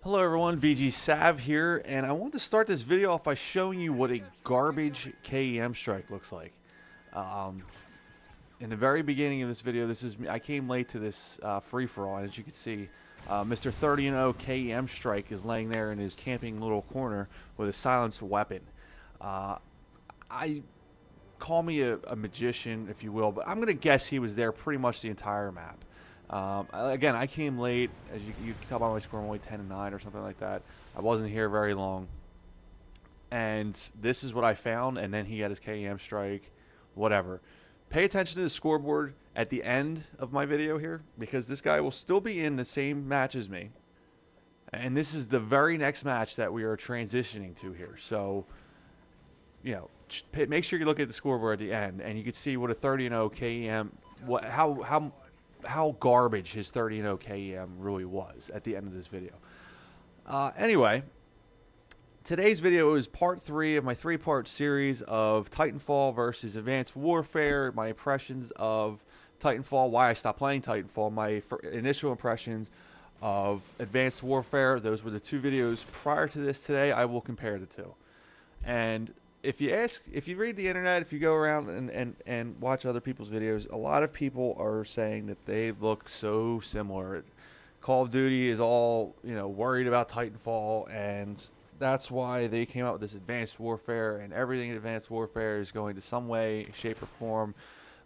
Hello everyone, VG Sav here, and I want to start this video off by showing you what a garbage KEM strike looks like. Um, in the very beginning of this video, I came late to this free-for-all, and as you can see, Mr. 30-0 KEM strike is laying there in his camping little corner with a silenced weapon. I call me a magician, if you will, but I'm going to guess he was there pretty much the entire map. Again, I came late, as you can tell by my score. I'm only 10-9 or something like that. I wasn't here very long, and this is what I found. And then he had his KEM strike, whatever. Pay attention to the scoreboard at the end of my video here, because this guy will still be in the same match as me, and this is the very next match that we are transitioning to here. So, you know, make sure you look at the scoreboard at the end, and you can see what a 30-0 KEM, how garbage his 30-0 KEM really was at the end of this video. Anyway, today's video is part 3 of my 3-part series of Titanfall versus Advanced Warfare, my impressions of Titanfall, why I stopped playing Titanfall, my initial impressions of Advanced Warfare. Those were the 2 videos prior to this. Today I will compare the 2. And if you read the internet, if you go around and watch other people's videos, a lot of people are saying that they look so similar. Call of Duty is all, worried about Titanfall, and that's why they came out with this Advanced Warfare, and everything in Advanced Warfare is going to some way, shape, or form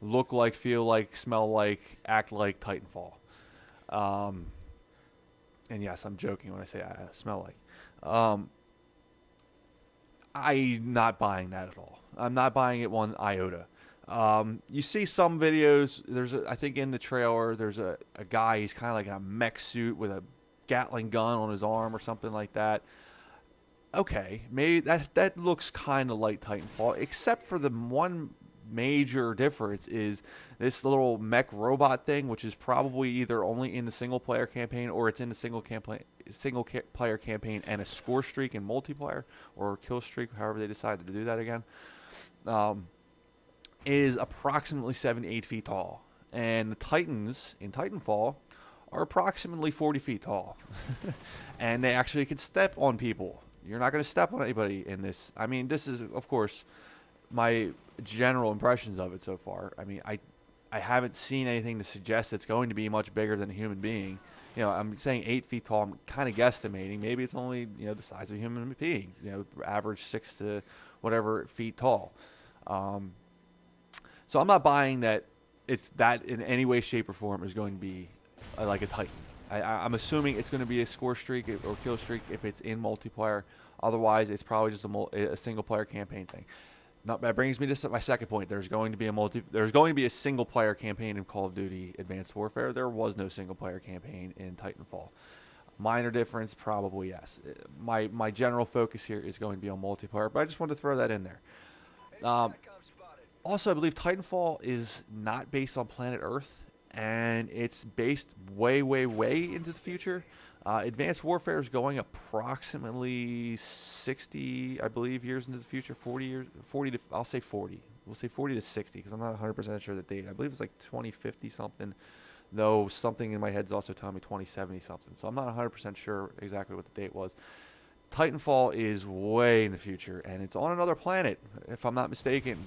look like, feel like, smell like, act like Titanfall. And yes, I'm joking when I say I smell like. I'm not buying that at all. I'm not buying it one iota. You see some videos. I think in the trailer, there's a guy. He's kind of like in a mech suit with a Gatling gun on his arm or something like that. Okay, maybe that looks kind of like Titanfall, except for the one major difference is this little mech robot thing, which is probably either only in the single player campaign or it's in the single player campaign and a score streak in multiplayer, or kill streak, however they decided to do that again, is approximately 7 to 8 feet tall, and the Titans in Titanfall are approximately 40 feet tall. And they actually can step on people. You're not going to step on anybody in this. I mean, this is, of course, my general impressions of it so far. I mean, I haven't seen anything to suggest it's going to be much bigger than a human being. I'm saying 8 feet tall. I'm kind of guesstimating. Maybe it's only, the size of a human being. Average 6 to whatever feet tall. So I'm not buying that it's that in any way, shape, or form is going to be like a Titan. I'm assuming it's going to be a score streak or kill streak if it's in multiplayer. Otherwise, it's probably just a single player campaign thing. Now, that brings me to my second point. There's going to be a single player campaign in Call of Duty Advanced Warfare. There was no single player campaign in Titanfall. Minor difference, probably yes. My general focus here is going to be on multiplayer, but I just wanted to throw that in there. Also, I believe Titanfall is not based on planet Earth, and it's based way, way, way into the future. Advanced Warfare is going approximately 60, I believe, years into the future. 40 years, 40 to, I'll say 40. We'll say 40 to 60, because I'm not 100% sure the date. I believe it's like 2050 something, though something in my head's also telling me 2070 something. So I'm not 100% sure exactly what the date was. Titanfall is way in the future, and it's on another planet, if I'm not mistaken.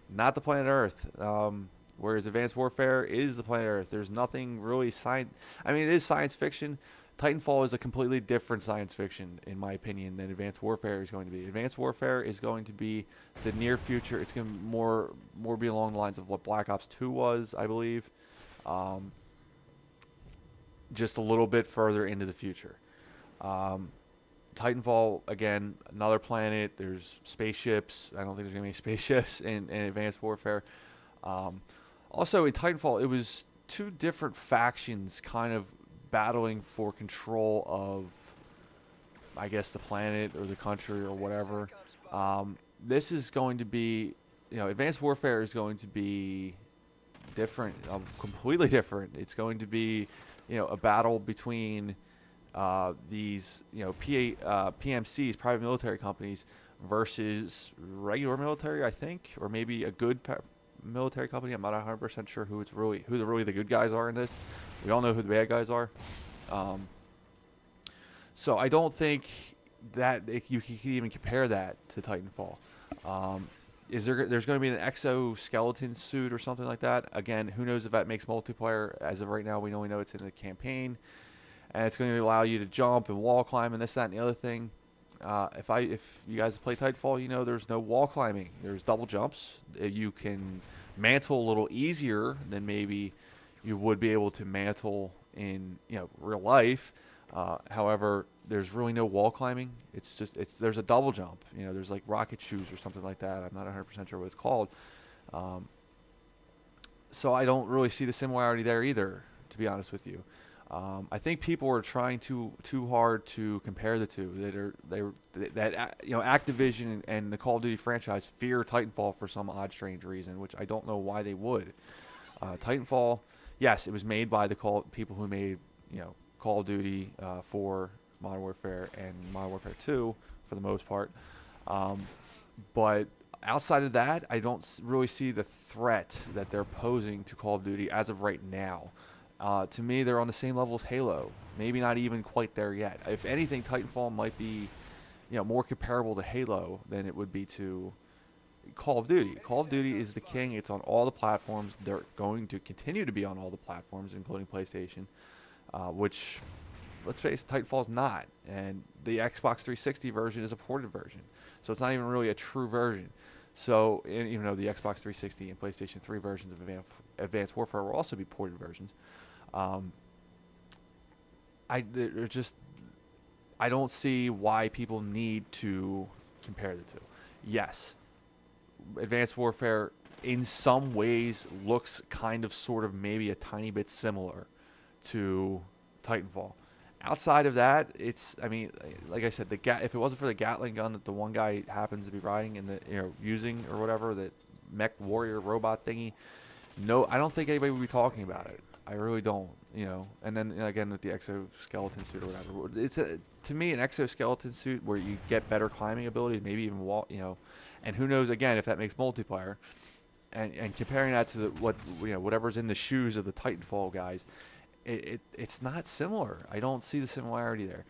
Not the planet Earth. Whereas Advanced Warfare is the planet Earth. There's nothing really it is science fiction. Titanfall is a completely different science fiction, in my opinion, than Advanced Warfare is going to be. Advanced Warfare is going to be the near future. It's going to more be along the lines of what Black Ops 2 was, I believe. Just a little bit further into the future. Titanfall, again, another planet. There's spaceships. I don't think there's going to be any spaceships in Advanced Warfare. Also, in Titanfall, it was 2 different factions kind of battling for control of, I guess, the planet or the country or whatever. This is going to be, Advanced Warfare is going to be different, completely different. It's going to be, a battle between these, PMCs, private military companies, versus regular military, I think, or maybe a good military company. I'm not 100% sure who the good guys are in this. We all know who the bad guys are. So I don't think that you can even compare that to Titanfall. There's going to be an exoskeleton suit or something like that? Again, who knows if that makes multiplayer? As of right now, we only know it's in the campaign, and it's going to allow you to jump and wall climb and this, that, and the other thing. If you guys play Titanfall, you know there's no wall climbing. There's double jumps. You can mantle a little easier than maybe you would be able to mantle in real life. However, there's really no wall climbing. There's a double jump. There's like rocket shoes or something like that. I'm not 100% sure what it's called. So I don't really see the similarity there either, to be honest with you. I think people are trying too hard to compare the two. Activision and the Call of Duty franchise fear Titanfall for some odd, strange reason, which I don't know why they would. Titanfall, yes, it was made by the people who made Call of Duty 4, Modern Warfare, and Modern Warfare 2 for the most part. But outside of that, I don't really see the threat that they're posing to Call of Duty as of right now. To me, they're on the same level as Halo. Maybe not even quite there yet. If anything, Titanfall might be, more comparable to Halo than it would be to Call of Duty. Call of Duty is the king. It's on all the platforms. They're going to continue to be on all the platforms, including PlayStation, which, let's face it, Titanfall's not. And the Xbox 360 version is a ported version. So it's not even really a true version. So even though the Xbox 360 and PlayStation 3 versions of Advanced Warfare will also be ported versions, I don't see why people need to compare the two. Yes, Advanced Warfare in some ways looks kind of sort of maybe a tiny bit similar to Titanfall. Outside of that, like I said, if it wasn't for the Gatling gun that the one guy happens to be riding and using or whatever, that mech warrior robot thingy, no, I don't think anybody would be talking about it. I really don't, And then again with the exoskeleton suit or whatever, to me an exoskeleton suit where you get better climbing ability, maybe even wall, and who knows again if that makes multiplayer, and comparing that to whatever's in the shoes of the Titanfall guys, it's not similar. I don't see the similarity there.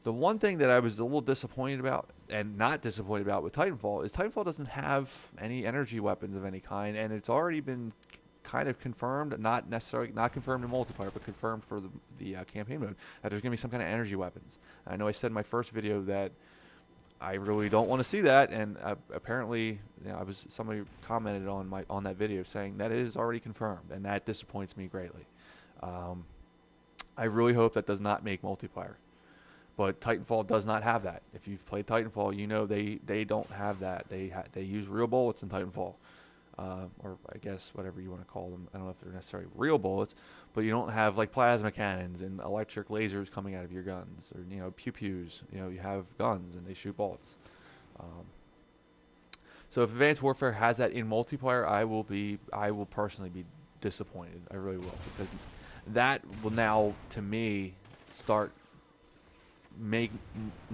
The one thing that I was a little disappointed about, and not disappointed about with Titanfall, is Titanfall doesn't have any energy weapons of any kind, and it's already been kind of confirmed, not confirmed in multiplayer, but confirmed for the campaign mode, that there's going to be some kind of energy weapons. And I know I said in my first video that I really don't want to see that, and apparently somebody commented on that video saying that it is already confirmed, and that disappoints me greatly. I really hope that does not make multiplayer. But Titanfall does not have that. If you've played Titanfall, you know they don't have that. They use real bullets in Titanfall, or I guess whatever you want to call them. I don't know if they're necessarily real bullets, but you don't have like plasma cannons and electric lasers coming out of your guns, or pew-pews. You have guns and they shoot bullets. So if Advanced Warfare has that in multiplayer, I will personally be disappointed. I really will, because that will now, to me, make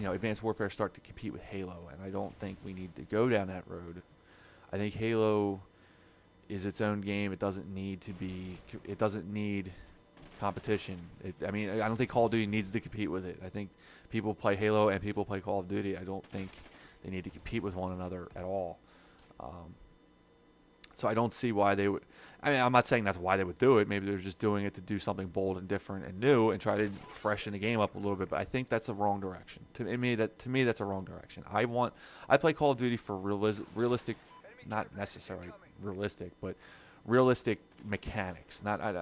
Advanced Warfare start to compete with Halo, and I don't think we need to go down that road. I think Halo is its own game. It doesn't need competition. I don't think Call of Duty needs to compete with it. I think people play Halo and people play Call of Duty. I don't think they need to compete with one another at all. So I don't see why they would. I'm not saying that's why they would do it. Maybe they're just doing it to do something bold and different and new and try to freshen the game up a little bit. But I think that's a wrong direction. To me, that's a wrong direction. I play Call of Duty for realistic, not necessarily realistic, but realistic mechanics. Not. I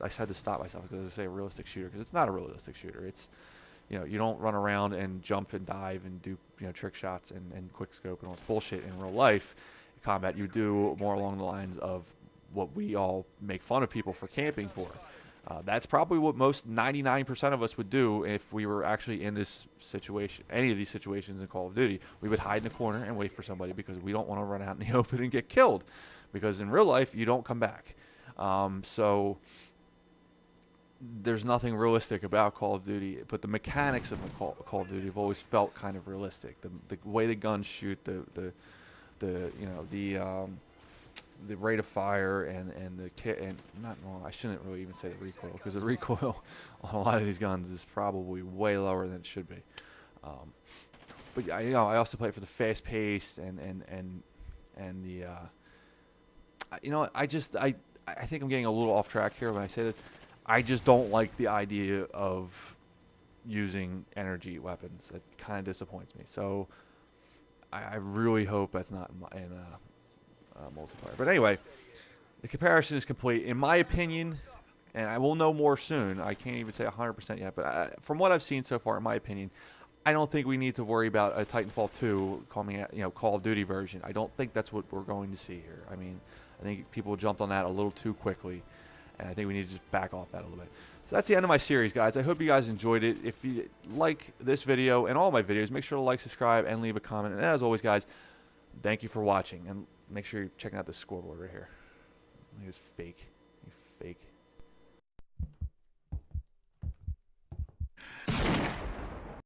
had to stop myself because I say a realistic shooter, because it's not a realistic shooter. It's, you don't run around and jump and dive and do trick shots and quick scope and all this bullshit in real life combat. You do more along the lines of what we all make fun of people for camping for. That's probably what most 99% of us would do if we were actually in this situation, any of these situations in Call of Duty. We would hide in a corner and wait for somebody because we don't want to run out in the open and get killed, because in real life you don't come back. So there's nothing realistic about Call of Duty, but the mechanics of the Call of Duty have always felt kind of realistic. The way the guns shoot, the the rate of fire and the kit and not well, I shouldn't really even say the recoil because the recoil on a lot of these guns is probably way lower than it should be. But you know, I also play it for the fast paced and the you know, I think I'm getting a little off track here when I say this. I just don't like the idea of using energy weapons. It kind of disappoints me. So I really hope that's not in multiplayer. But anyway, the comparison is complete. In my opinion, and I will know more soon, I can't even say 100% yet, but from what I've seen so far, in my opinion, I don't think we need to worry about a Titanfall 2 Call of Duty version. I don't think that's what we're going to see here. I mean, I think people jumped on that a little too quickly, and I think we need to just back off that a little bit. So that's the end of my series, guys. I hope you guys enjoyed it. If you like this video and all my videos, make sure to like, subscribe, and leave a comment. And as always, guys, thank you for watching. And make sure you're checking out this scoreboard right here. I think it's fake. You fake.